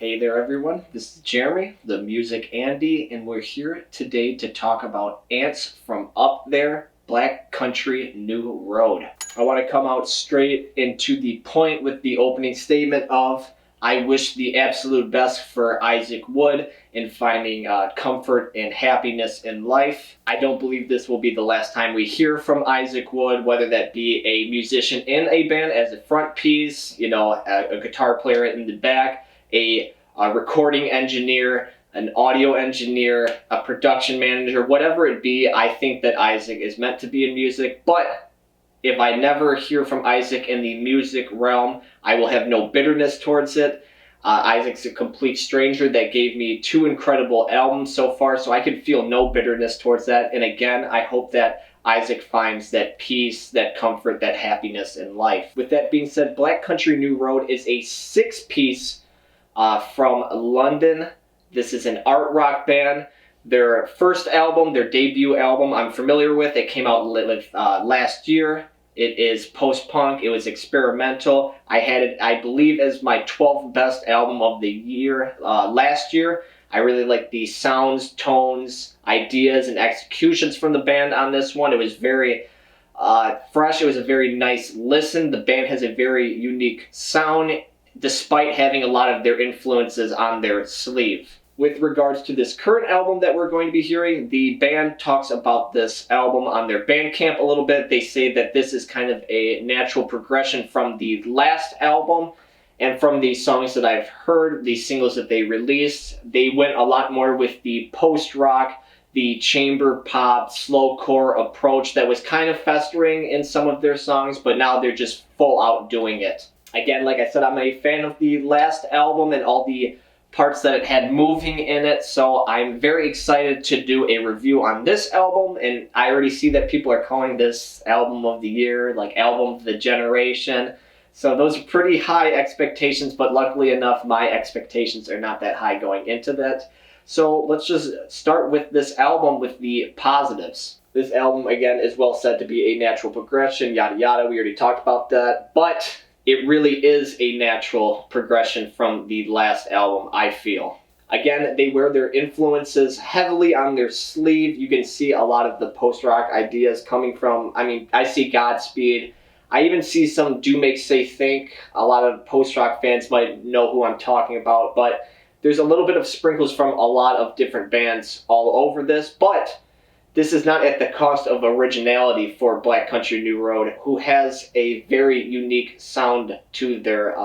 Hey there everyone, this is Jeremy, the Music Andy, and we're here today to talk about Ants from Up There, Black Country New Road. I want to come out straight and to the point with the opening statement of I wish the absolute best for Isaac Wood in finding comfort and happiness in life. I don't believe this will be the last time we hear from Isaac Wood, whether that be a musician in a band as a front piece, a guitar player in the back, a recording engineer, an audio engineer, a production manager, whatever it be. I think that Isaac is meant to be in music, but if I never hear from Isaac in the music realm, I will have no bitterness towards it. Isaac's a complete stranger that gave me 2 incredible albums so far, so I can feel no bitterness towards that. And again, I hope that Isaac finds that peace, that comfort, that happiness in life. With that being said, Black Country New Road is a 6-piece from London. This is an art rock band. Their first album, their debut album, I'm familiar with. It came out last year. It is post-punk. It was experimental. I had it, I believe, as my 12th best album of the year last year. I really like the sounds, tones, ideas, and executions from the band on this one. It was very fresh. It was a very nice listen. The band has a very unique sound, despite having a lot of their influences on their sleeve. With regards to this current album that we're going to be hearing, the band talks about this album on their Bandcamp a little bit. They say that this is kind of a natural progression from the last album, and from the songs that I've heard, the singles that they released, they went a lot more with the post-rock, the chamber pop, slowcore approach that was kind of festering in some of their songs, but now they're just full out doing it. Again, like I said, I'm a fan of the last album and all the parts that it had moving in it, so I'm very excited to do a review on this album, and I already see that people are calling this album of the year, like album of the generation, so those are pretty high expectations, but luckily enough, my expectations are not that high going into that. So let's just start with this album with the positives. This album, again, is well said to be a natural progression, yada yada, we already talked about that, but it really is a natural progression from the last album, I feel. Again, they wear their influences heavily on their sleeve. You can see a lot of the post-rock ideas coming from, I see Godspeed. I even see some Do Make Say Think. A lot of post-rock fans might know who I'm talking about, but there's a little bit of sprinkles from a lot of different bands all over this, but this is not at the cost of originality for Black Country New Road, who has a very unique sound to their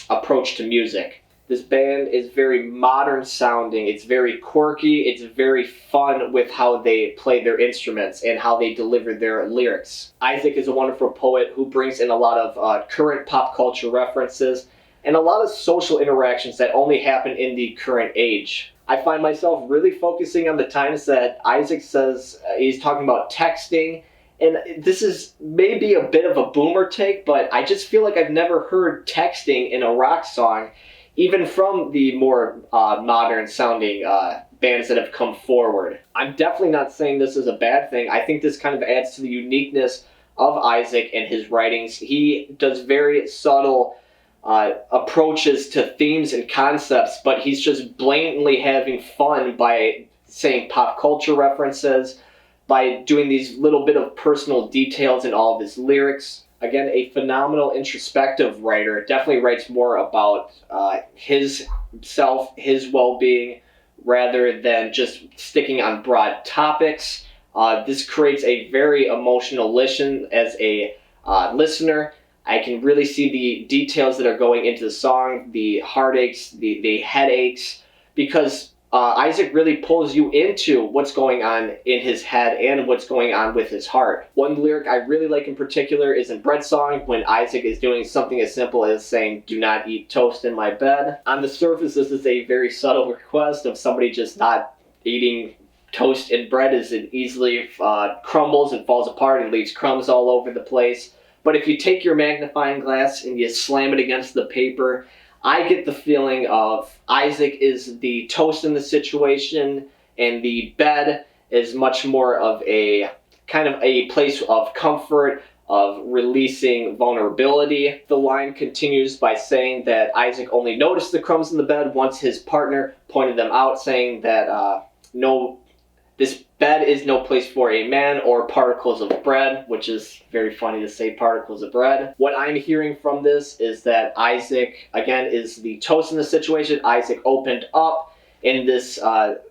approach to music. This band is very modern sounding, it's very quirky, it's very fun with how they play their instruments and how they deliver their lyrics. Isaac is a wonderful poet who brings in a lot of current pop culture references and a lot of social interactions that only happen in the current age. I find myself really focusing on the times that Isaac says he's talking about texting, and this is maybe a bit of a boomer take, but I just feel like I've never heard texting in a rock song, even from the more modern sounding bands that have come forward. I'm definitely not saying this is a bad thing. I think this kind of adds to the uniqueness of Isaac and his writings. He does very subtle approaches to themes and concepts, but he's just blatantly having fun by saying pop culture references, by doing these little bit of personal details in all of his lyrics. Again, a phenomenal introspective writer, definitely writes more about himself, his well-being, rather than just sticking on broad topics. This creates a very emotional listen as a listener. I can really see the details that are going into the song, the heartaches, the headaches, because Isaac really pulls you into what's going on in his head and what's going on with his heart. One lyric I really like in particular is in Bread Song, when Isaac is doing something as simple as saying, "Do not eat toast in my bed." On the surface, this is a very subtle request of somebody just not eating toast and bread, as it easily crumbles and falls apart and leaves crumbs all over the place. But if you take your magnifying glass and you slam it against the paper, I get the feeling of Isaac is the toast in the situation, and the bed is much more of a kind of a place of comfort, of releasing vulnerability. The line continues by saying that Isaac only noticed the crumbs in the bed once his partner pointed them out, saying that this bed is no place for a man or particles of bread, which is very funny to say particles of bread. What I'm hearing from this is that Isaac, again, is the toast in the situation. Isaac opened up in this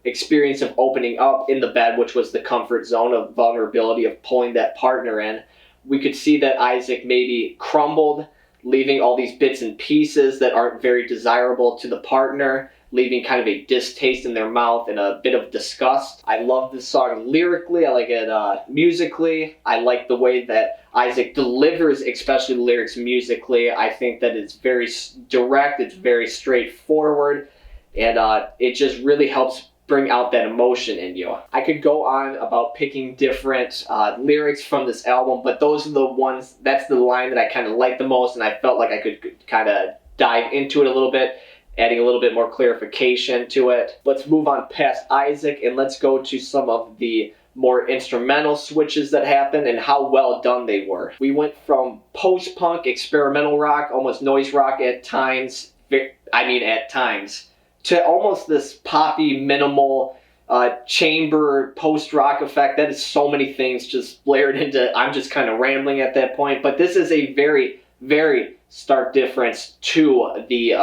experience of opening up in the bed, which was the comfort zone of vulnerability of pulling that partner in. We could see that Isaac maybe crumbled, leaving all these bits and pieces that aren't very desirable to the partner, leaving kind of a distaste in their mouth and a bit of disgust. I love this song lyrically. I like it musically. I like the way that Isaac delivers, especially the lyrics musically. I think that it's very direct, it's very straightforward, and it just really helps bring out that emotion in you. I could go on about picking different lyrics from this album, but those are the ones, that's the line that I kind of like the most, and I felt like I could kind of dive into it a little bit, adding a little bit more clarification to it. Let's move on past Isaac, and let's go to some of the more instrumental switches that happened and how well done they were. We went from post-punk, experimental rock, almost noise rock at times, to almost this poppy, minimal, chamber, post-rock effect. That is so many things just layered into, I'm just kind of rambling at that point, but this is a very, very stark difference to the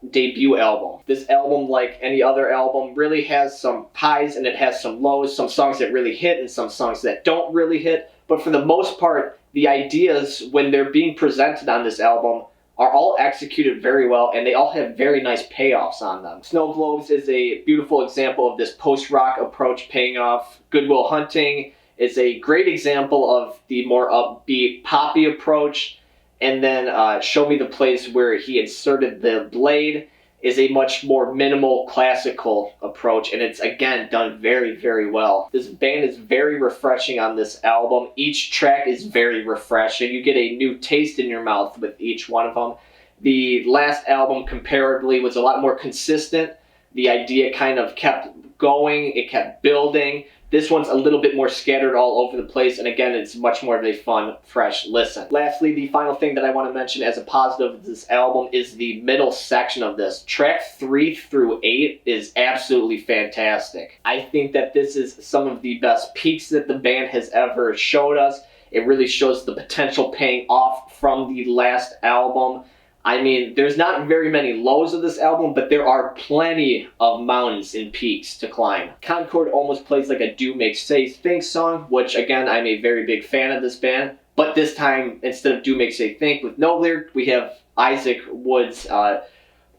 debut album. This album, like any other album, really has some highs and it has some lows, some songs that really hit and some songs that don't really hit, but for the most part, the ideas, when they're being presented on this album, are all executed very well, and they all have very nice payoffs on them. Snow Globes is a beautiful example of this post-rock approach paying off. Good Will Hunting is a great example of the more upbeat, poppy approach. And then Show Me the Place, where he inserted the blade, is a much more minimal classical approach, and it's again done very, very well. This band is very refreshing on this album. Each track is very refreshing. You get a new taste in your mouth with each one of them. The last album, comparably, was a lot more consistent. The idea kind of kept going, it kept building. This one's a little bit more scattered all over the place, and again, it's much more of a fun, fresh listen. Lastly, the final thing that I want to mention as a positive of this album is the middle section of this. Track 3 through 8 is absolutely fantastic. I think that this is some of the best peaks that the band has ever showed us. It really shows the potential paying off from the last album. I mean, there's not very many lows of this album, but there are plenty of mountains and peaks to climb. Concorde almost plays like a Do Make Say Think song, which again, I'm a very big fan of this band. But this time, instead of Do Make Say Think with no lyric, we have Isaac Wood's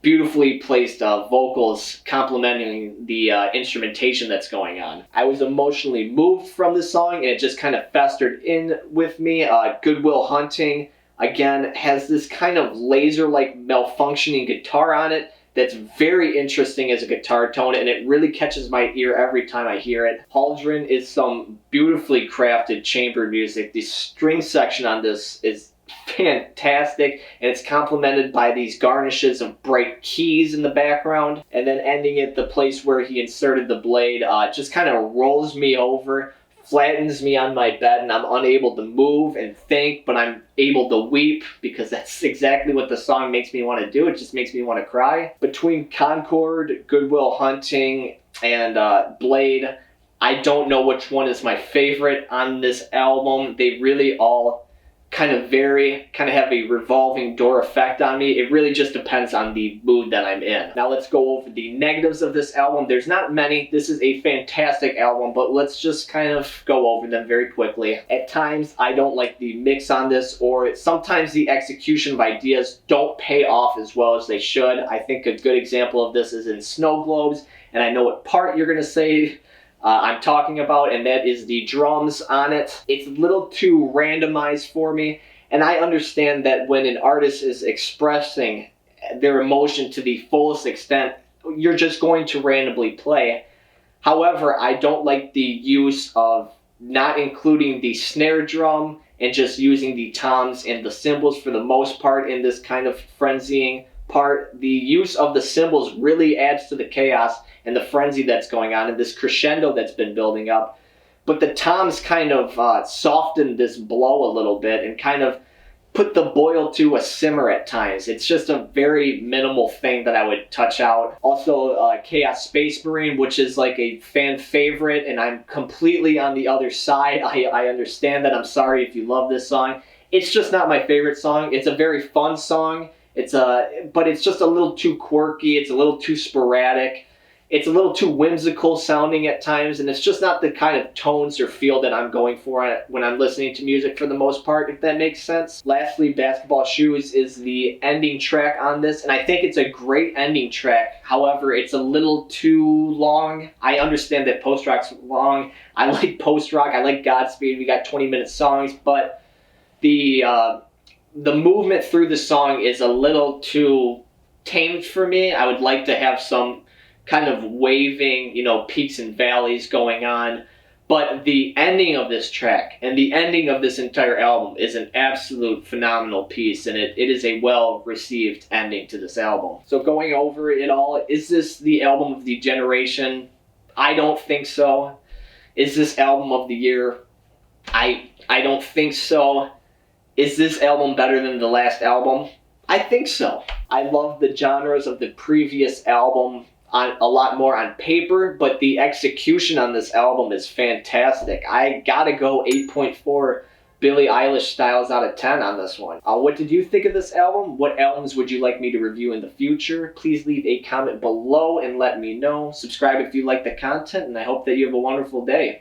beautifully placed vocals complementing the instrumentation that's going on. I was emotionally moved from this song, and it just kind of festered in with me. Good Will Hunting, again, has this kind of laser-like malfunctioning guitar on it that's very interesting as a guitar tone, and it really catches my ear every time I hear it. Haldren is some beautifully crafted chamber music. The string section on this is fantastic, and it's complemented by these garnishes of bright keys in the background, and then ending at the place where he inserted the blade just kind of rolls me over, flattens me on my bed, and I'm unable to move and think, but I'm able to weep because that's exactly what the song makes me want to do. It just makes me want to cry. Between Concorde, Good Will Hunting, and Blade, I don't know which one is my favorite on this album. They really all kind of vary, kind of have a revolving door effect on me. It really just depends on the mood that I'm in. Now let's go over the negatives of this album. There's not many. This is a fantastic album, but let's just kind of go over them very quickly. At times, I don't like the mix on this, or sometimes the execution of ideas don't pay off as well as they should. I think a good example of this is in Snow Globes, and I know what part you're going to say I'm talking about, and that is the drums on it. It's a little too randomized for me, and I understand that when an artist is expressing their emotion to the fullest extent, you're just going to randomly play. However, I don't like the use of not including the snare drum and just using the toms and the cymbals for the most part in this kind of frenzying part. The use of the cymbals really adds to the chaos and the frenzy that's going on, and this crescendo that's been building up. but the toms kind of softened this blow a little bit and kind of put the boil to a simmer at times. It's just a very minimal thing that I would touch out. Also, Chaos Space Marine, which is like a fan favorite, and I'm completely on the other side. I understand that. I'm sorry if you love this song. It's just not my favorite song. It's a very fun song. But it's just a little too quirky. It's a little too sporadic. It's a little too whimsical sounding at times, and it's just not the kind of tones or feel that I'm going for when I'm listening to music for the most part, if that makes sense. Lastly, Basketball Shoes is the ending track on this, and I think it's a great ending track. However, it's a little too long. I understand that post-rock's long. I like post-rock. I like Godspeed. We got 20-minute songs, but the movement through the song is a little too tamed for me. I would like to have some kind of waving, peaks and valleys going on. But the ending of this track and the ending of this entire album is an absolute phenomenal piece, and it is a well-received ending to this album. So going over it all, is this the album of the generation? I don't think so. Is this album of the year? I don't think so. Is this album better than the last album? I think so. I love the genres of the previous album a lot more on paper, but the execution on this album is fantastic. I gotta go 8.4 Billie Eilish styles out of 10 on this one. What did you think of this album? What albums would you like me to review in the future? Please leave a comment below and let me know. Subscribe if you like the content, and I hope that you have a wonderful day.